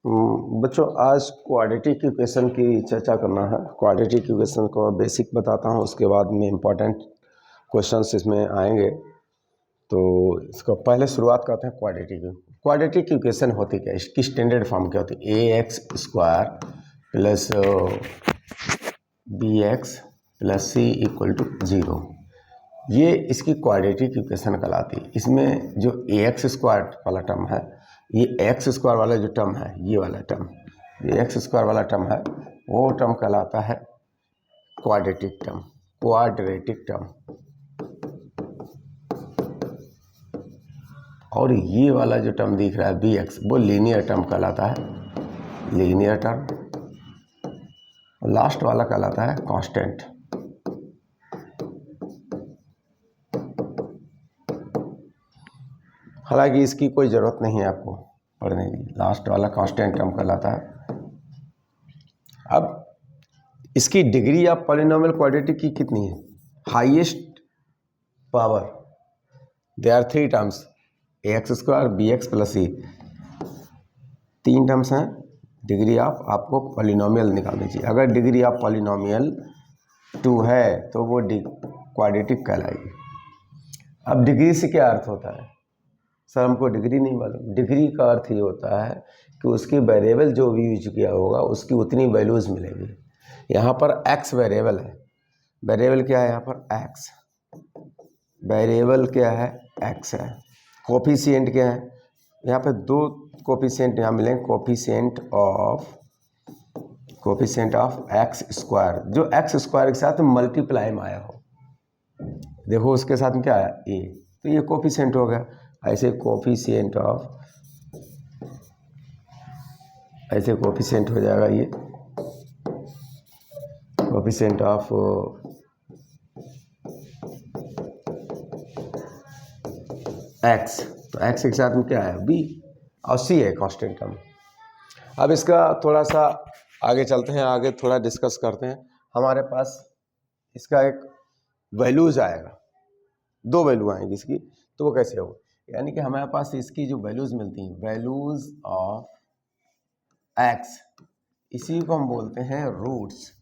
बच्चों आज quadratic equation की चर्चा करना है। क्वाड्रेटिक इक्वेशन को बेसिक बताता हूँ, उसके बाद में इम्पोर्टेंट क्वेश्चंस इसमें आएंगे। तो इसको पहले शुरुआत करते हैं क्वाड्रेटिक इक्वेशन होती क्या है, इसकी स्टैंडर्ड फॉर्म क्या होती है? A x square plus B x plus C equal to 0, ये इसकी क्वाड्रेटिक इक्वेशन कहलाती है। इसमें जो ए एक्स स्क्वायर वाला टर्म है, ये एक्स स्क्वायर वाला जो टर्म है, ये वाला टर्म, ये एक्स स्क्वायर वाला टर्म है, वो टर्म कहलाता है क्वाड्रेटिक टर्म। Quadratic term. और ये वाला जो टर्म दिख रहा है बी एक्स, वो लीनियर टर्म कहलाता है, लीनियर टर्म। लास्ट वाला कहलाता है कांस्टेंट। हालांकि इसकी कोई ज़रूरत नहीं है आपको पढ़ने की, लास्ट वाला कांस्टेंट टर्म कहलाता है। अब इसकी डिग्री ऑफ पॉलिनोमियल क्वाड्रेटिक की कितनी है? Highest power, they are 3 terms, A x square B x plus C, 3 terms हैं। डिग्री ऑफ आपको पॉलिनोमियल निकालनी चाहिए। अगर डिग्री ऑफ पॉलिनोमियल 2 है तो वो क्वाड्रेटिक कहलाएगी। अब डिग्री से क्या अर्थ होता है? सर हमको डिग्री नहीं मालूम। डिग्री का अर्थ ये होता है कि उसकी वेरिएबल जो भी यूज किया होगा उसकी उतनी वैल्यूज़ मिलेगी। यहाँ पर x वेरिएबल है। वेरिएबल क्या है यहाँ पर? x। वेरिएबल क्या है? x है। कोफिशिएंट क्या है? यहाँ पे 2 कोफिशिएंट यहाँ मिलेंगे। कोफिशिएंट ऑफ x स्क्वायर, जो x स्क्वायर के साथ मल्टीप्लाई में आया हो। देखो उसके साथ में क्या आया? a, तो ये कोफिशिएंट हो गया। ऐसे कोफिशिएंट हो जाएगा ये कोफिशिएंट ऑफ x, तो x के साथ में क्या है? b, और c है कांस्टेंट टर्म। अब इसका थोड़ा सा आगे चलते हैं, आगे थोड़ा डिस्कस करते हैं। हमारे पास इसका एक वैल्यूज आएगा, 2 वैल्यू आएंगी इसकी, तो वो कैसे होगा? यानी कि हमारे पास इसकी जो वैल्यूज मिलती हैं, वैल्यूज ऑफ x, इसी को हम बोलते हैं roots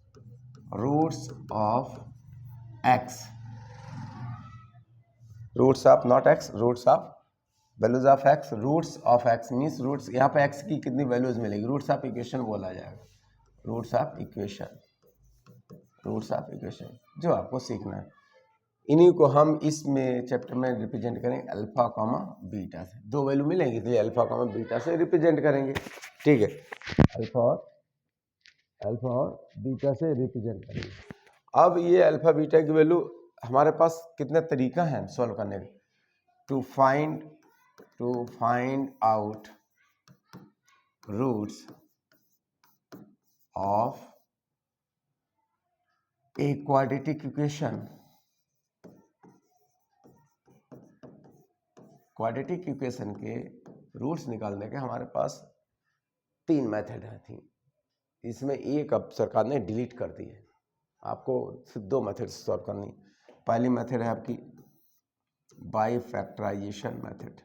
of x। Roots of not x, roots of values of x। Roots of x means roots, यहाँ पे x की कितनी वैल्यूज मिलेगी? रूट्स ऑफ इक्वेशन बोला जाएगा। रूट्स ऑफ इक्वेशन जो आपको सीखना है, इन्हीं को हम इसमें चैप्टर में रिप्रेजेंट करेंगे अल्फा कॉमा बीटा से। 2 वैल्यू मिलेंगी, इसलिए अल्फा कॉमा बीटा से रिप्रेजेंट करेंगे। ठीक है, अल्फा और बीटा से रिप्रेजेंट करेंगे। अब ये अल्फा बीटा की वैल्यू हमारे पास कितने तरीका हैं सॉल्व करने के? To find out roots of a quadratic equation. Quadratic equation के रूट्स निकालने के हमारे पास 3 मेथड है थी। इसमें एक अब सरकार ने डिलीट कर दी है, आपको सिर्फ 2 मेथड से सॉल्व करनी। पहली मेथड है आपकी बाय फैक्टराइजेशन मेथड।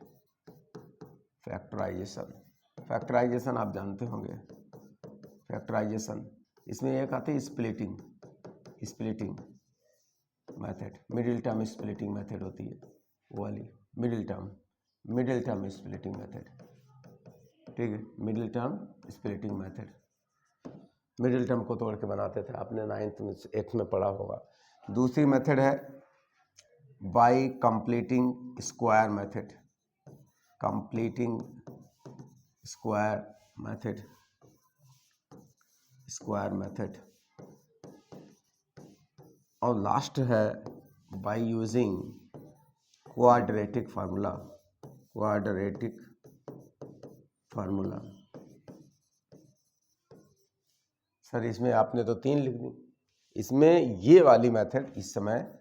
फैक्टराइजेशन आप जानते होंगे। फैक्टराइजेशन, इसमें एक आती है splitting method, middle term splitting method होती है वो वाली, मिडिल टर्म स्प्लिटिंग मेथड। ठीक है, middle term splitting method, middle term को तोड़ के बनाते थे, आपने 9th में 8th में पढ़ा होगा। दूसरी मेथड है बाय कंप्लीटिंग स्क्वायर मेथड। और लास्ट है by using quadratic formula. Sir इसमें आपने तो 3 लिख दी, इसमें ये वाली मेथड इस समय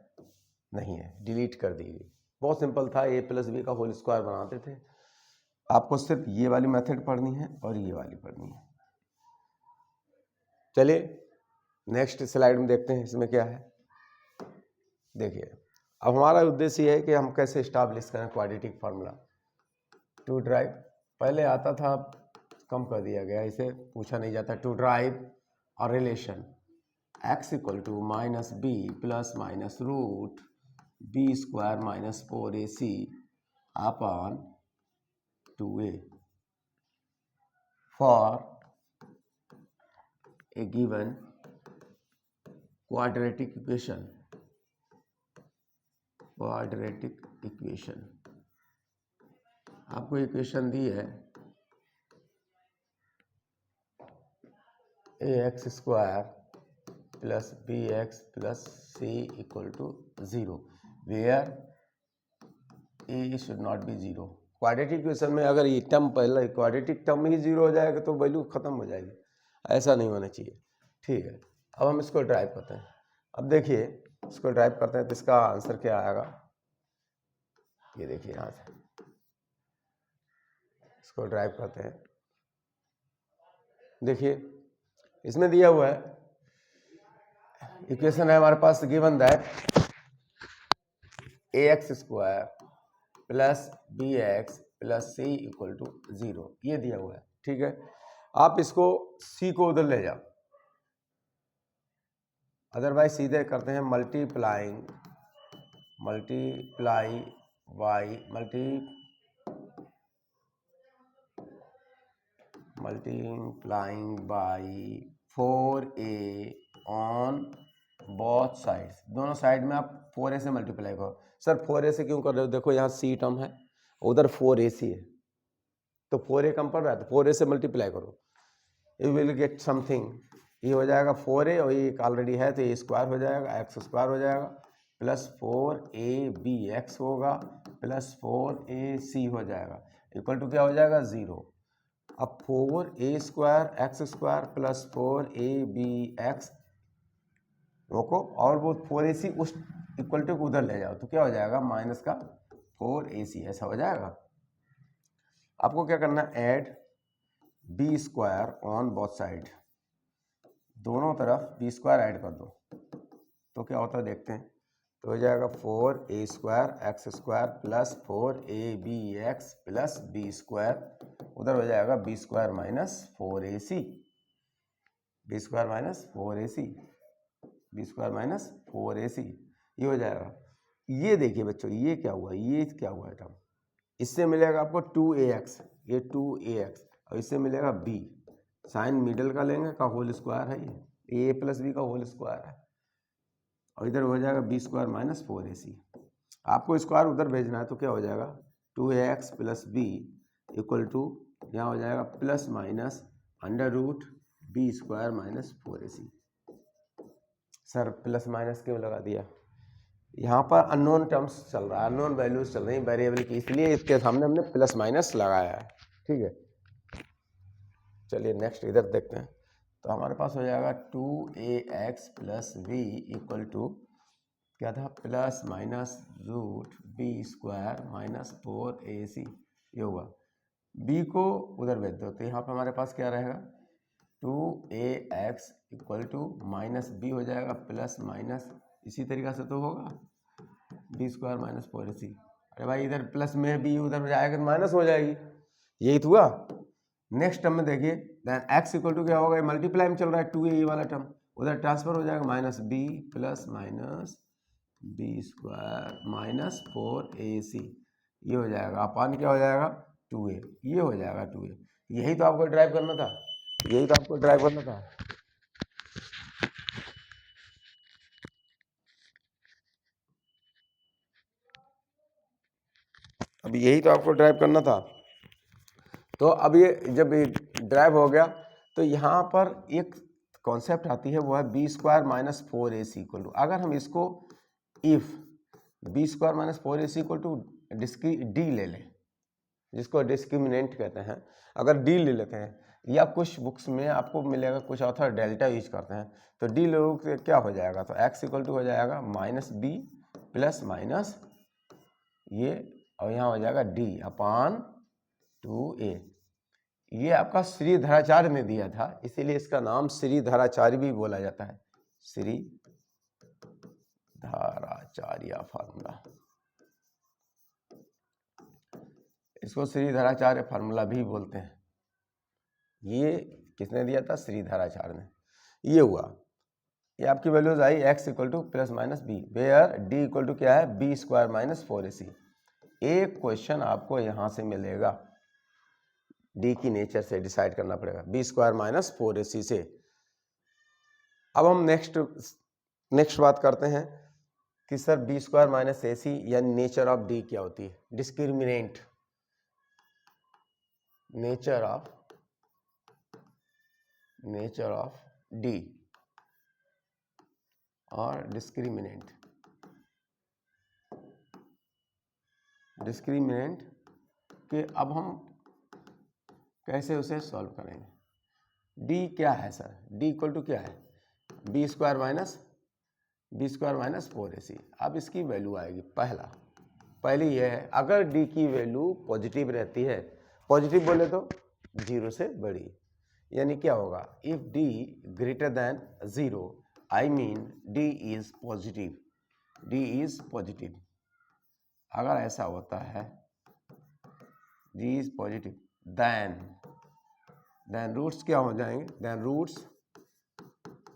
नहीं है, डिलीट कर दी गई। बहुत सिंपल था, a प्लस बी का होल स्क्वायर बनाते थे। आपको सिर्फ ये वाली मेथड पढ़नी है और ये वाली पढ़नी है। चलिए नेक्स्ट स्लाइड में देखते हैं इसमें क्या है। देखिए अब हमारा उद्देश्य ये है कि हम कैसे एस्टैब्लिश करें क्वाड्रेटिक फार्मूला टू ड्राइव। पहले आता था कम कर दिया गया, इसे पूछा नहीं जाता। टू ड्राइव और relation x equal to minus B plus minus root B square minus 4ac upon 2a for a given quadratic equation. आपको इक्वेशन दी है ax square plus B x plus C equal to 0 where A should not be 0। Quadratic equation में अगर ये term पहले quadratic term ही 0 हो जाएगा तो वैल्यू खत्म हो जाएगी, ऐसा नहीं होना चाहिए। ठीक है, अब हम इसको ड्राइव करते हैं। अब देखिए इसको ड्राइव करते हैं तो इसका आंसर क्या आएगा, ये देखिए यहाँ से इसको ड्राइव करते हैं। देखिए इसमें दिया हुआ है इक्वेशन है हमारे पास, given that ax square plus B x plus C equal to 0, ये दिया हुआ है। ठीक है, आप इसको c को उधर ले जाओ, अदरवाइज सीधे करते हैं multiply by 4a on both sides. दोनों साइड में आप 4a से मल्टीप्लाई करो। सर 4a से क्यों कर रहे हो, देखो यहाँ c टर्म है, उधर 4ac है, तो 4a कम पड़ रहा है तो 4a से मल्टीप्लाई करो, यू विल गेट समथिंग। ये हो जाएगा 4a और ये ऑलरेडी है तो ये स्क्वायर हो जाएगा, एक्स स्क्वायर हो जाएगा, प्लस 4abx होगा प्लस 4ac हो जाएगा, इक्वल टू क्या हो जाएगा 0। अब 4a square X square plus 4abx रोको, और वो 4ac उस इक्वल टू उधर ले जाओ तो क्या हो जाएगा माइनस का 4ac, ऐसा हो जाएगा। आपको क्या करना है, add B square on both side, दोनों तरफ बी स्क्वायर ऐड कर दो तो क्या होता है देखते हैं। तो हो जाएगा 4a square X square plus 4abx plus B square, उधर हो जाएगा B square minus 4ac, B square minus 4ac, B square minus 4ac, ये हो जाएगा। ये देखिए बच्चों ये क्या हुआ, ये क्या हुआ टर्म, इससे मिलेगा आपको 2ax, ये 2ax, और इससे मिलेगा b, साइन मिडल का लेंगे का होल स्क्वायर है, ये a प्लस बी का होल स्क्वायर है, और इधर हो जाएगा बी स्क्वायर माइनस 4ac। आपको स्क्वायर उधर भेजना है तो क्या हो जाएगा 2ax plus B equal to यहाँ हो जाएगा plus minus under root B square minus 4ac। Sir plus minus क्यों लगा दिया, यहाँ पर अननोन टर्म्स चल रहा है, अननोन वैल्यूज चल रही हैं वेरिएबल की, इसलिए इसके सामने हमने प्लस माइनस लगाया है। ठीक है, चलिए नेक्स्ट इधर देखते हैं। तो हमारे पास हो जाएगा 2ax plus B equal to क्या था, plus minus root B square minus 4ac, ये होगा। b को उधर भेज दो तो यहाँ पर हमारे पास क्या रहेगा 2ax equal to minus B हो जाएगा प्लस माइनस, इसी तरीक़ा से तो होगा बी स्क्वायर माइनस 4ac। अरे भाई इधर प्लस में बी उधर जाएगा तो माइनस हो जाएगी, यही तो हुआ। नेक्स्ट टर्म में देखिए देन x इक्वल टू क्या होगा, मल्टीप्लाई में चल रहा है 2a वाला टर्म, उधर ट्रांसफर हो जाएगा minus B plus minus B square minus 4ac, ये हो जाएगा अपान क्या हो जाएगा 2a, ये हो जाएगा 2a। यही तो आपको ड्राइव करना था, यही तो आपको ड्राइव करना था। अब यही तो आपको ड्राइव करना था। तो अब ये जब ड्राइव हो गया तो यहाँ पर एक कॉन्सेप्ट आती है, वो है B square minus 4ac equal to, अगर हम इसको if B square minus 4ac equal to D ले लें, जिसको डिस्क्रिमिनेंट कहते हैं, अगर डी ले लेते हैं, या कुछ बुक्स में आपको मिलेगा कुछ ऑथर डेल्टा यूज करते हैं, तो डी लोग क्या हो जाएगा, तो x इक्वल टू हो जाएगा माइनस बी प्लस माइनस ये, और यहाँ हो जाएगा d अपान 2a। ये आपका श्रीधराचार्य ने दिया था, इसीलिए इसका नाम श्रीधराचार्य भी बोला जाता है, श्रीधराचार्य फार्मूला, इसको श्रीधराचार्य फार्मूला भी बोलते हैं। ये किसने दिया था? श्रीधराचार्य ने। ये हुआ, ये आपकी वैल्यूज आई x equal to plus minus B, where d equal to क्या है? B square minus 4ac। एक क्वेश्चन आपको यहाँ से मिलेगा, d की नेचर से डिसाइड करना पड़ेगा, बी स्क्वायर माइनस 4ac से। अब हम नेक्स्ट बात करते हैं कि सर बी स्क्वायर माइनस ए सी यानी नेचर ऑफ डी क्या होती है? डिस्क्रिमिनेंट, नेचर ऑफ डी और डिस्क्रिमिनेंट के अब हम कैसे उसे सॉल्व करेंगे? डी क्या है सर? डी इक्वल टू क्या है? B square minus 4ac। अब इसकी वैल्यू आएगी, पहली ये है, अगर डी की वैल्यू पॉजिटिव रहती है, पॉजिटिव बोले तो 0 से बड़ी, यानी क्या होगा? If D greater than 0, I mean D is positive. अगर ऐसा होता है, D is positive, then roots क्या हो जाएंगे? देन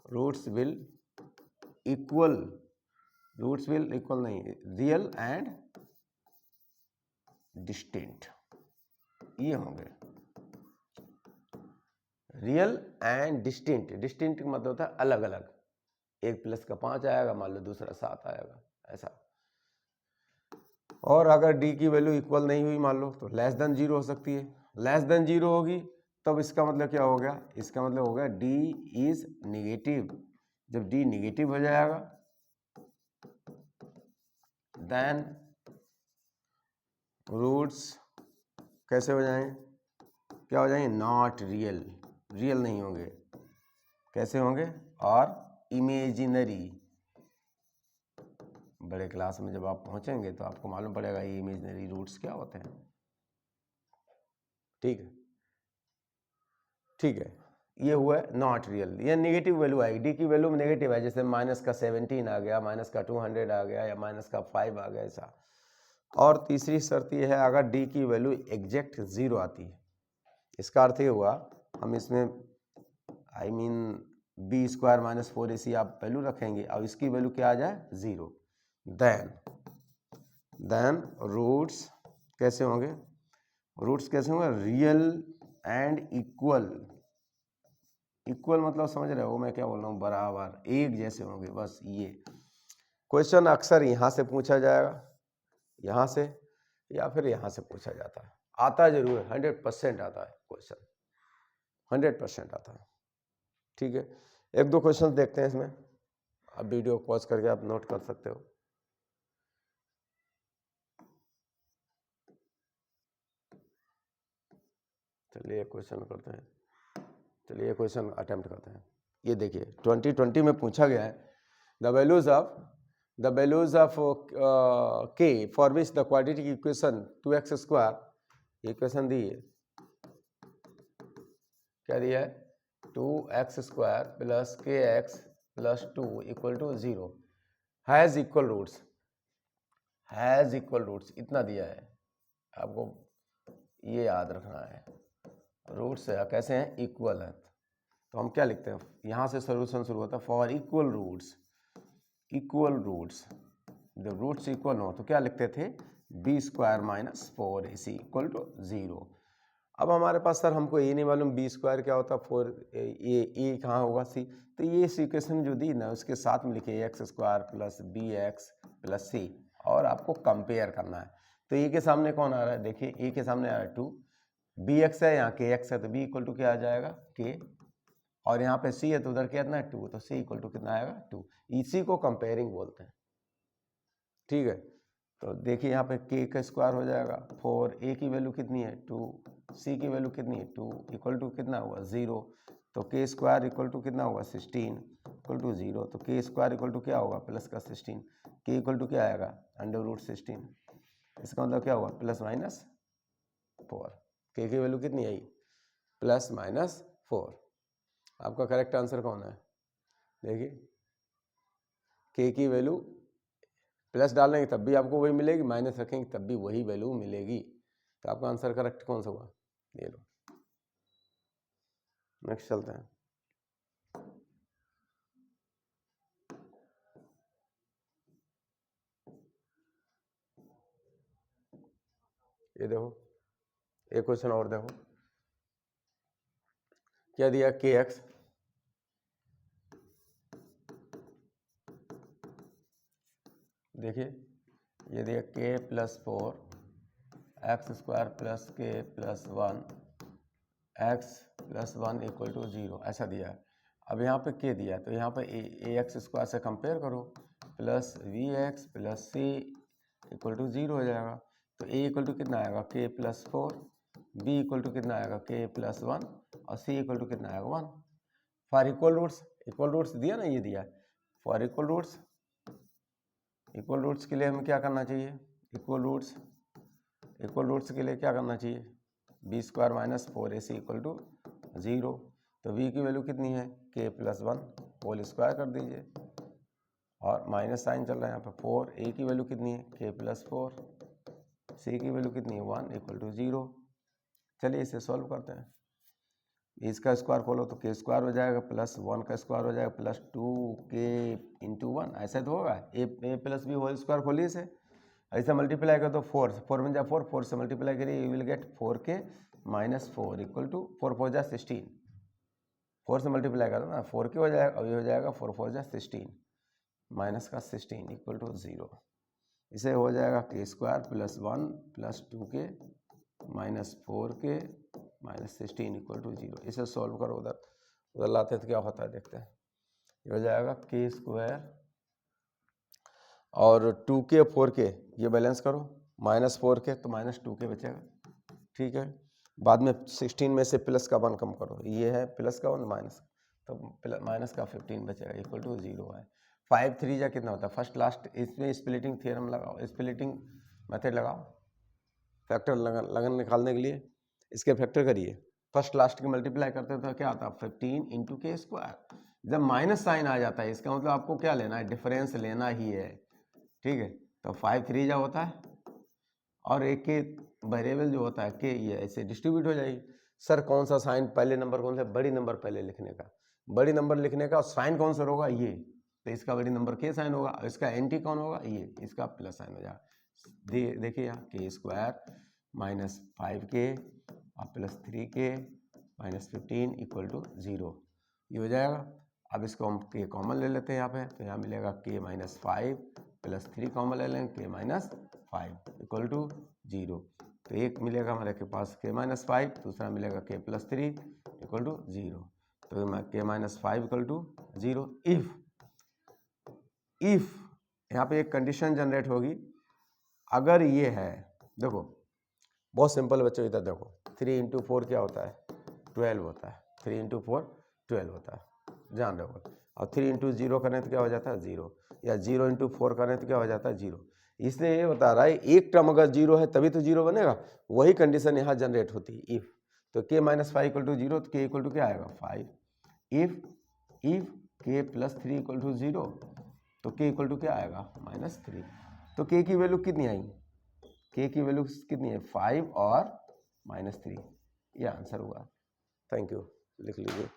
रूट्स विल इक्वल नहीं, रियल एंड डिस्टिंक्ट, ये होंगे रियल एंड डिस्टिंक्ट मतलब होता है अलग अलग, 1 प्लस का 5 आएगा, मान लो दूसरा 7 आएगा, ऐसा। और अगर डी की वैल्यू इक्वल नहीं हुई मान लो, तो लेस देन 0 हो सकती है। लेस देन 0 होगी तब इसका मतलब क्या हो गया? इसका मतलब हो गया डी इज निगेटिव। जब डी निगेटिव हो जाएगा देन रूट्स कैसे हो जाएंगे? क्या हो जाएंगे? नॉट रियल नहीं होंगे। कैसे होंगे? और इमेजिनरी। बड़े क्लास में जब आप पहुंचेंगे तो आपको मालूम पड़ेगा ये इमेजिनरी रूट्स क्या होते हैं। ठीक है, ये हुआ नॉट रियल, ये नेगेटिव वैल्यू आएगी, डी की वैल्यू में नेगेटिव है, जैसे माइनस का 17 आ गया, माइनस का 200 आ गया, या माइनस का 5 आ गया, ऐसा। और तीसरी शर्त ये है, अगर डी की वैल्यू एग्जैक्ट 0 आती है, इसका अर्थ ये हुआ, हम इसमें I mean B square minus 4ac आप वैल्यू रखेंगे और इसकी वैल्यू क्या आ जाए? 0, देन रूट्स कैसे होंगे? रियल एंड इक्वल मतलब समझ रहे हो मैं क्या बोल रहा हूँ? बराबर, एक जैसे होंगे, बस। ये क्वेश्चन अक्सर यहाँ से पूछा जाएगा, यहाँ से, या फिर यहाँ से पूछा जाता है। आता जरूर है, 100% आता है क्वेश्चन, 100% आता है। ठीक है, 1-2 क्वेश्चन देखते हैं इसमें, अब वीडियो पॉज करके आप नोट कर सकते हो। चलिए क्वेश्चन करते हैं, चलिए क्वेश्चन अटेम्प्ट करते हैं। ये देखिए 2020 में पूछा गया है, the values of k for which the quadratic equation 2x², equation दी है, क्या दिया है? 2x² plus kx plus 2 equal to 0 has equal roots, इतना दिया है, आपको ये याद रखना है। रूट्स है कैसे हैं? इक्वल है, तो हम क्या लिखते हैं? यहाँ से सोल्यूशन शुरू होता है, फॉर इक्वल रूट्स, जब रूट्स इक्वल हो तो क्या लिखते थे? B square minus 4ac equal to 0। अब हमारे पास सर हमको ये नहीं मालूम बी स्क्वायर क्या होता है, 4 ये कहाँ होगा? सी, तो ये इक्वेशन जो दी ना उसके साथ में लिखिए x² plus bx plus c, और आपको कंपेयर करना है। तो ए के सामने कौन आ रहा है? देखिए ए के सामने आ रहा है 2, bx है, यहाँ kx है, तो b इक्वल टू क्या आ जाएगा? k, और यहाँ पे c है तो उधर कितना है? 2, तो c इक्वल टू कितना आएगा? 2। इसी को कंपेयरिंग बोलते हैं। ठीक है, तो देखिए यहाँ पे k का स्क्वायर हो जाएगा 4, a की वैल्यू कितनी है? 2, c की वैल्यू कितनी है? 2 इक्वल टू कितना हुआ? 0, तो k स्क्वायर इक्वल टू कितना होगा? 16 इक्वल टू 0, तो k स्क्वायर इक्वल टू क्या होगा? प्लस का 16, k इक्वल टू क्या आएगा? √16, इसका मतलब क्या हुआ? प्लस माइनस 4, k की वैल्यू कितनी आई? Plus minus 4। आपका करेक्ट आंसर कौन है? देखिए k की वैल्यू प्लस डालेंगे तब भी आपको वही मिलेगी, माइनस रखेंगे तब भी वही वैल्यू मिलेगी, तो आपका आंसर करेक्ट कौन सा हुआ? ये लो। नेक्स्ट चलते हैं। ये देखो एक क्वेश्चन और देखो, क्या दिया के एक्स, देखिए ये दिया K plus 4 X square plus K plus 1 X plus 1 equal to 0 ऐसा दिया है। अब यहाँ पे के दिया है तो यहाँ पे ए एक्स स्क्वायर से कंपेयर करो, plus V X plus C equal to 0 हो जाएगा। तो ए इक्वल टू कितना आएगा के प्लस 4, बी इक्वल टू कितना आएगा के प्लस 1 और सी इक्वल टू कितना आएगा 1। फॉर इक्वल रूट्स दिया ना, ये दिया है। फॉर इक्वल रूट्स के लिए हमें क्या करना चाहिए, इक्वल रूट्स के लिए क्या करना चाहिए, B square minus 4ac equal to 0। तो v की वैल्यू कितनी है k प्लस 1 होल स्क्वायर कर दीजिए, और माइनस साइन चल रहा है यहाँ पे 4, a की वैल्यू कितनी है k प्लस 4, c की वैल्यू कितनी है 1 इक्वल टू 0। चलिए इसे सॉल्व करते हैं। इसका स्क्वायर खोलो तो k स्क्वायर हो जाएगा, प्लस 1 का स्क्वायर हो जाएगा प्लस 2k इंटू 1, ऐसा तो होगा। a plus B whole square खोलिए इसे, ऐसा मल्टीप्लाई कर दो 4 में जा 4 से मल्टीप्लाई करिए, you will get 4k minus 4 equal to 4 4 जा 16, 4 से मल्टीप्लाई करो ना 4k हो जाएगा, और ये हो जाएगा 4 4 जा 16 माइनस का 16 इक्वल टू 0। इसे हो जाएगा k square plus 1 plus 2k minus 4k minus 16 equal to 0। इसे सॉल्व करो, उधर लाते हैं तो क्या होता है देखते हैं। ये हो जाएगा k स्क्वायर और 2k 4k ये बैलेंस करो, माइनस 4k तो माइनस 2k बचेगा, ठीक है। बाद में 16 में से प्लस का 1 कम करो, ये है प्लस का 1 माइनस, तो माइनस का 15 बचेगा इक्वल टू 0 है। 5 3 जा कितना होता है, फर्स्ट लास्ट, इसमें स्प्लिटिंग थ्योरम लगाओ, स्प्लिटिंग मेथड लगाओ, फैक्टर लगन निकालने के लिए इसके फैक्टर करिए, फर्स्ट लास्ट के मल्टीप्लाई करते तो क्या आता है 15 इंटू के स्क्वायर। जब माइनस साइन आ जाता है इसका मतलब आपको क्या लेना है, डिफरेंस लेना ही है, ठीक है। तो 5 3 जा होता है, और एक के वेरिएबल जो होता है के ये ऐसे डिस्ट्रीब्यूट हो जाएगी। सर कौन सा साइन पहले नंबर कौन सा, बड़ी नंबर पहले लिखने का, बड़ी नंबर लिखने का, साइन कौन सा होगा ये, तो इसका बड़ी नंबर के साइन होगा, और इसका एंटी कौन होगा ये, इसका प्लस साइन हो जाएगा। देखिए यहाँ के स्क्वायर माइनस 5k और plus 3k minus 15 equal to 0 ये हो जाएगा। अब इसको हम के कॉमन ले लेते हैं यहाँ पे, तो यहाँ मिलेगा k माइनस 5 प्लस 3 कॉमन ले लेंगे k माइनस 5 इक्वल टू 0। तो एक मिलेगा हमारे के पास k माइनस 5, दूसरा मिलेगा k प्लस 3 इक्वल टू 0। तो k minus 5 equal to 0 if यहाँ पे एक कंडीशन जनरेट होगी, अगर ये है, देखो बहुत सिंपल बच्चों, इधर देखो 3 इंटू 4 क्या होता है 12 होता है, 3 इंटू 4 12 होता है, ध्यान रखो। और 3 इंटू 0 करें तो क्या हो जाता है 0, या 0 इंटू 4 करें तो क्या हो जाता है 0। इसलिए ये बता रहा है एक टर्म अगर 0 है तभी तो 0 बनेगा, वही कंडीशन यहाँ जनरेट होती है इफ। तो k माइनस 5 इक्वल टू 0, तो k इक्वल टू क्या आएगा 5। If k plus 3 equal to 0, तो k इक्वल टू क्या आएगा माइनस 3। तो k की वैल्यू कितनी आई, k की वैल्यू कितनी है 5 और माइनस 3, ये आंसर हुआ। थैंक यू, लिख लीजिए।